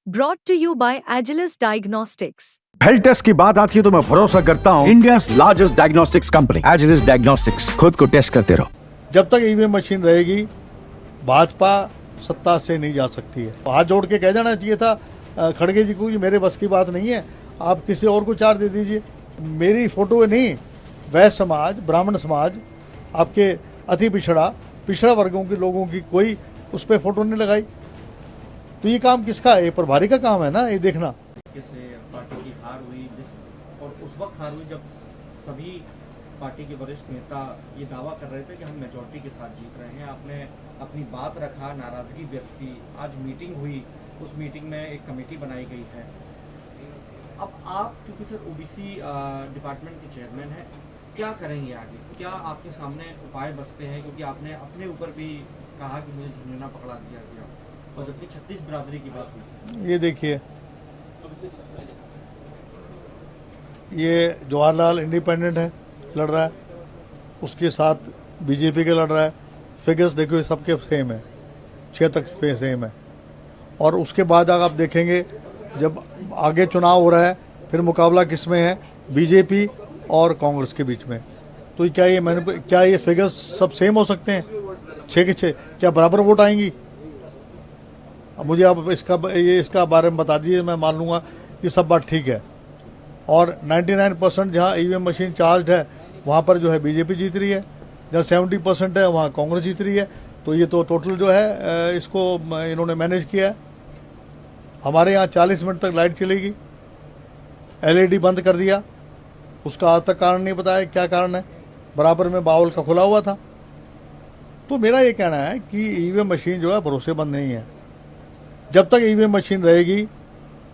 Brought to you by Agilus Diagnostics. Health test की बात आती है तो मैं भरोसा करता हूँ India largest diagnostics company Agilus diagnostics. खुद को टेस्ट करते रहो। जब तक ईवीएम मशीन रहेगी भाजपा सत्ता से नहीं जा सकती है। हाथ जोड़ के कह जाना चाहिए था खड़गे जी को, ये मेरे बस की बात नहीं है, आप किसी और को चार दे दीजिए। मेरी फोटो नहीं, वैश्य समाज, ब्राह्मण समाज, आपके अति पिछड़ा वर्गों के लोगों की कोई उस पर फोटो नहीं लगाई। तो ये काम किसका है? ये प्रभारी का काम है ना, ये देखना। पार्टी की हार हुई और उस वक्त हार हुई जब सभी पार्टी के वरिष्ठ नेता ये दावा कर रहे थे कि हम मेजॉरिटी के साथ जीत रहे हैं। आपने अपनी बात रखा, नाराजगी व्यक्त की, आज मीटिंग हुई, उस मीटिंग में एक कमेटी बनाई गई है। अब आप क्योंकि सर ओबीसी डिपार्टमेंट के चेयरमैन हैं, क्या करेंगे आगे? क्या आपके सामने उपाय बचते हैं? क्योंकि आपने अपने ऊपर भी कहा कि मुझे झुंझुना पकड़ा दिया गया, और जबकि 36 बिरादरी की बात हुई। ये देखिए, ये जवाहरलाल इंडिपेंडेंट है, लड़ रहा है, उसके साथ बीजेपी के लड़ रहा है। फिगर्स देखो, सबके सेम है, 6 तक सेम है। और उसके बाद अगर आप देखेंगे, जब आगे चुनाव हो रहा है, फिर मुकाबला किस में है? बीजेपी और कांग्रेस के बीच में। तो क्या ये फिगर्स सब सेम हो सकते हैं? 6 के 6 क्या बराबर वोट आएंगी? अब मुझे आप इसका बारे में बता दीजिए, मैं मान लूँगा कि सब बात ठीक है। और 99% जहाँ ईवीएम मशीन चार्ज है वहाँ पर जो है बीजेपी जीत रही है, जहाँ 70% है वहाँ कांग्रेस जीत रही है। तो ये तो टोटल जो है इसको इन्होंने मैनेज किया है। हमारे यहाँ 40 मिनट तक लाइट चलेगी, एलईडी बंद कर दिया, उसका आज तक कारण नहीं बताया क्या कारण है। बराबर में बाउल का खुला हुआ था। तो मेरा ये कहना है कि ईवीएम मशीन जो है भरोसेमंद नहीं है। जब तक ईवीएम मशीन रहेगी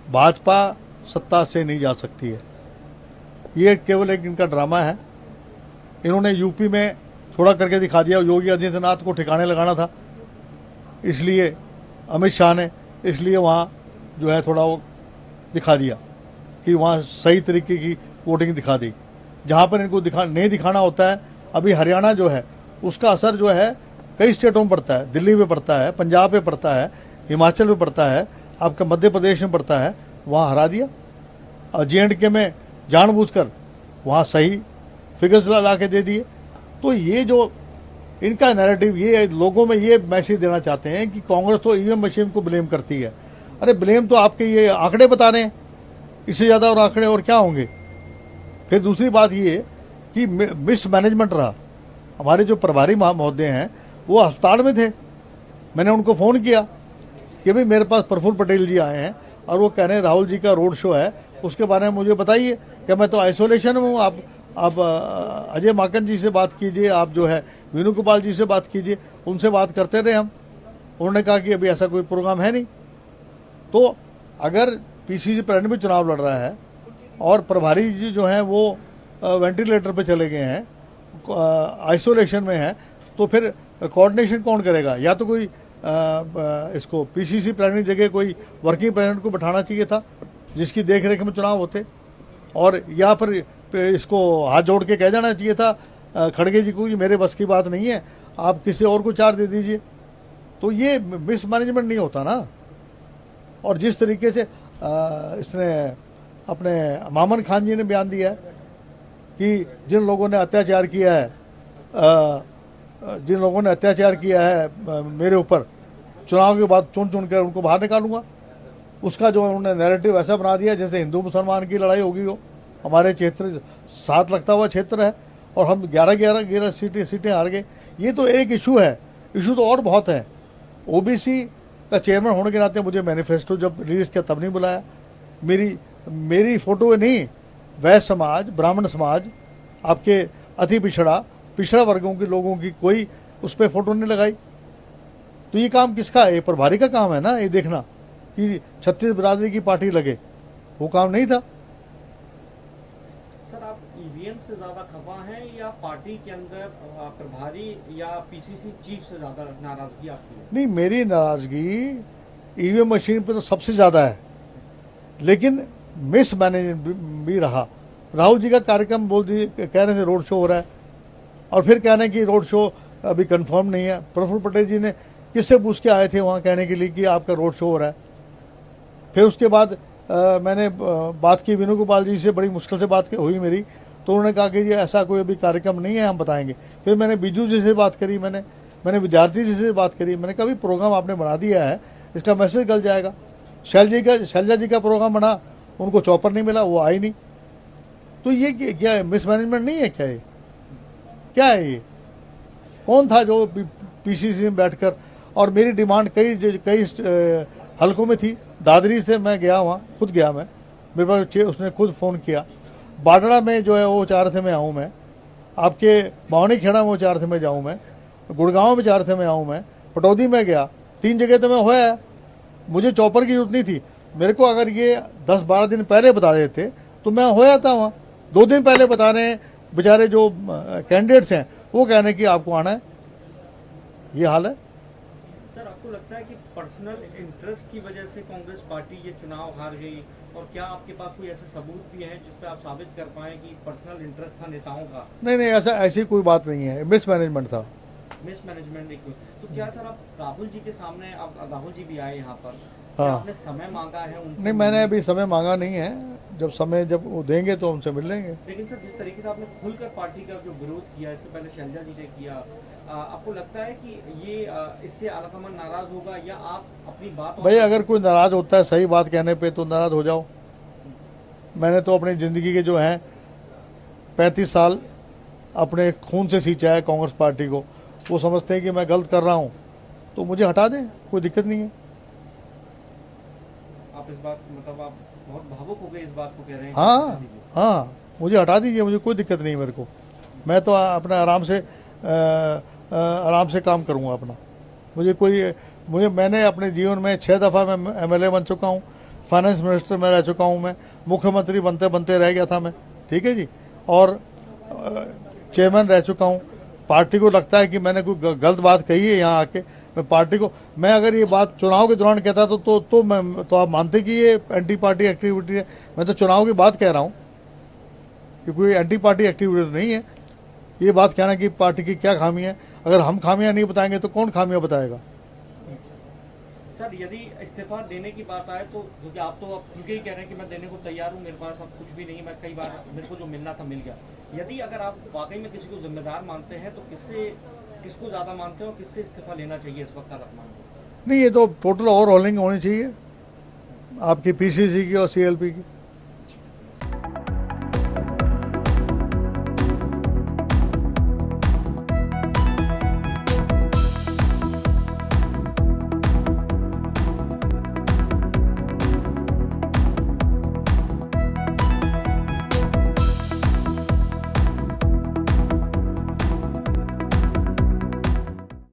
भाजपा सत्ता से नहीं जा सकती है। ये केवल एक इनका ड्रामा है। इन्होंने यूपी में थोड़ा करके दिखा दिया, योगी आदित्यनाथ को ठिकाने लगाना था, इसलिए अमित शाह ने इसलिए वहाँ जो है थोड़ा वो दिखा दिया कि वहाँ सही तरीके की वोटिंग दिखा दी। जहाँ पर इनको नहीं दिखाना होता है, अभी हरियाणा जो है उसका असर जो है कई स्टेटों में पड़ता है, दिल्ली में पड़ता है, पंजाब में पड़ता है, हिमाचल में पड़ता है, आपका मध्य प्रदेश में पड़ता है, वहाँ हरा दिया। और J&K में जानबूझकर वहाँ सही फिगर्स ला के दे दिए। तो ये जो इनका नैरेटिव, ये लोगों में ये मैसेज देना चाहते हैं कि कांग्रेस तो ईवीएम मशीन को ब्लेम करती है। अरे ब्लेम तो आपके ये आंकड़े बता रहे हैं, इससे ज़्यादा और आंकड़े और क्या होंगे? फिर दूसरी बात ये कि मिसमैनेजमेंट रहा। हमारे जो प्रभारी महोदय हैं वो अस्पताल में थे, मैंने उनको फ़ोन किया कि भाई मेरे पास प्रफुल्ल पटेल जी आए हैं और वो कह रहे हैं राहुल जी का रोड शो है, उसके बारे में मुझे बताइए। क्या मैं तो आइसोलेशन में हूँ, आप अजय माकन जी से बात कीजिए, आप जो है वेणुगोपाल जी से बात कीजिए, उनसे बात करते रहे हम। उन्होंने कहा कि अभी ऐसा कोई प्रोग्राम है नहीं। तो अगर पीसीसी प्रेसिडेंट भी चुनाव लड़ रहा है और प्रभारी जी जो हैं वो वेंटिलेटर पे चले गए हैं, आइसोलेशन में है, तो फिर कोऑर्डिनेशन कौन करेगा? या तो कोई इसको पीसीसी प्रेसिडेंट की जगह कोई वर्किंग प्रेसिडेंट को बैठाना चाहिए था जिसकी देखरेख में चुनाव होते, और या फिर इसको हाथ जोड़ के कह जाना चाहिए था खड़गे जी को, ये मेरे बस की बात नहीं है, आप किसी और को चार दे दीजिए। तो ये मिसमैनेजमेंट नहीं होता ना। और जिस तरीके से इसने अपने मामन खान जी ने बयान दिया है कि जिन लोगों ने अत्याचार किया है मेरे ऊपर, चुनाव के बाद चुन चुन कर उनको बाहर निकालूंगा, उसका जो उन्होंने नैरेटिव ऐसा बना दिया जैसे हिंदू मुसलमान की लड़ाई होगी हो। हमारे क्षेत्र 7 लगता हुआ क्षेत्र है और हम 11 सीटें हार गए। ये तो एक इशू है, इशू तो और बहुत है। ओबीसी का चेयरमैन होने के नाते मुझे मैनिफेस्टो जब रिलीज किया तब नहीं बुलाया। मेरी फोटो नहीं, वैश्य समाज, ब्राह्मण समाज, आपके अति पिछड़ा वर्गों के लोगों की कोई उस पर फोटो नहीं लगाई। तो ये काम किसका है? ये प्रभारी का काम है ना, ये देखना कि 36 बिरादरी की पार्टी लगे, वो काम नहीं था। सर, आप ईवीएम से ज्यादा खफा हैं या पार्टी के अंदर प्रभारी या पीसीसी चीफ से ज्यादा नाराजगी आपकी है? नहीं, मेरी नाराजगी ईवीएम मशीन पे तो सबसे ज्यादा है, लेकिन मिसमैनेज भी रहा। राहुल जी का कार्यक्रम बोल दिए, कह रहे थे रोड शो हो रहा है, और फिर कह रहे हैं कि रोड शो अभी कंफर्म नहीं है। प्रफुल्ल पटेल जी ने किससे पूछ के आए थे वहाँ कहने के लिए कि आपका रोड शो हो रहा है? फिर उसके बाद मैंने बात की विनोद गोपाल जी से, बड़ी मुश्किल से बात हुई मेरी, तो उन्होंने कहा कि ये ऐसा कोई अभी कार्यक्रम नहीं है, हम बताएंगे। फिर मैंने बीजू जी से बात करी, मैंने विद्यार्थी जी से बात करी, मैंने कहा भाई प्रोग्राम आपने बना दिया है, इसका मैसेज गल जाएगा। शैलजा जी का प्रोग्राम बना, उनको चॉपर नहीं मिला, वो आई नहीं। तो ये क्या है, मिसमैनेजमेंट नहीं है क्या? ये क्या है? ये कौन था जो पीसीसी में बैठकर, और मेरी डिमांड कई हलकों में थी। दादरी से मैं गया, वहाँ खुद गया मैं, मेरे पास उसने खुद फ़ोन किया। बाडड़ा में जो है वो चाह रहे थे मैं आऊँ, मैं आपके बावनी खेड़ा में वो चाह रहे थे मैं जाऊँ, मैं गुड़गांव में चाह रहे थे मैं आऊँ, मैं पटौदी में गया, 3 जगह तो मैं होया है। मुझे चॉपर की जरूरत नहीं थी। मेरे को अगर ये 10-12 दिन पहले बता देते तो मैं होया था वहाँ। 2 दिन पहले बता रहे हैं बेचारे जो कैंडिडेट्स हैं, वो कह रहे हैं कि आपको आना है। ये हाल है। सर, आपको लगता है कि पर्सनल इंटरेस्ट की वजह से कांग्रेस पार्टी ये चुनाव हार गई, और क्या आपके पास कोई ऐसे सबूत भी हैं जिस पे आप साबित कर पाए कि पर्सनल इंटरेस्ट था नेताओं का? नहीं, ऐसी कोई बात नहीं है, मिसमैनेजमेंट था। मिसमैनेजमेंट एक। तो क्या सर आप राहुल जी के सामने, अब राहुल जी भी आए यहाँ पर, हाँ। आपने समय मांगा है उनसे? नहीं, मैंने अभी समय मांगा नहीं है, जब वो देंगे तो उनसे मिल लेंगे। लेकिन सर, जिस तरीके से आपने खुलकर पार्टी का जो विरोध किया, इससे पहले शैलजा जी ने किया, आपको लगता है कि ये इससे आलाकमान नाराज होगा, या आप अपनी बात? भाई, अगर कोई नाराज होता है सही बात कहने पे तो नाराज हो जाओ। मैंने तो अपनी ज़िंदगी के जो हैं 35 साल अपने खून से सींचा है कांग्रेस पार्टी को। वो समझते हैं कि मैं गलत कर रहा हूँ तो मुझे हटा दें, कोई दिक्कत नहीं है। आप इस बात, मतलब आप बहुत भावुक हो गए इस बात को कह रहे हैं? हाँ, मुझे हटा दीजिए, मुझे कोई दिक्कत नहीं है मेरे को। मैं तो अपना आराम से काम करूँगा अपना। मैंने अपने जीवन में 6 दफ़ा मैं MLA बन चुका हूँ, फाइनेंस मिनिस्टर में रह चुका हूँ, मैं मुख्यमंत्री बनते बनते रह गया था मैं, ठीक है जी, और चेयरमैन रह चुका हूँ। पार्टी को लगता है कि मैंने कोई गलत बात कही है यहाँ आके, मैं अगर ये बात चुनाव के दौरान कहता तो आप मानते कि ये एंटी पार्टी एक्टिविटी है? मैं तो चुनाव की बात कह रहा हूँ कि कोई एंटी पार्टी एक्टिविटी नहीं है। ये बात कहना कि पार्टी की क्या खामी है, अगर हम खामियां नहीं बताएंगे तो कौन खामियां बताएगा? सर, यदि इस्तीफा देने की बात आए तो, क्योंकि आप तो अब खुल के ही कह रहे हैं कि मैं देने को तैयार हूँ, मेरे पास अब कुछ भी नहीं, मैं कई बार मेरे को जो मिलना था मिल गया। यदि अगर आप वाकई में किसी को जिम्मेदार मानते हैं तो किसको ज्यादा मानते हैं, और किससे इस्तीफा लेना चाहिए इस वक्त आलाकमान को? नहीं, ये तो टोटल ओवरऑलिंग होनी चाहिए आपकी PCC की और CLP की।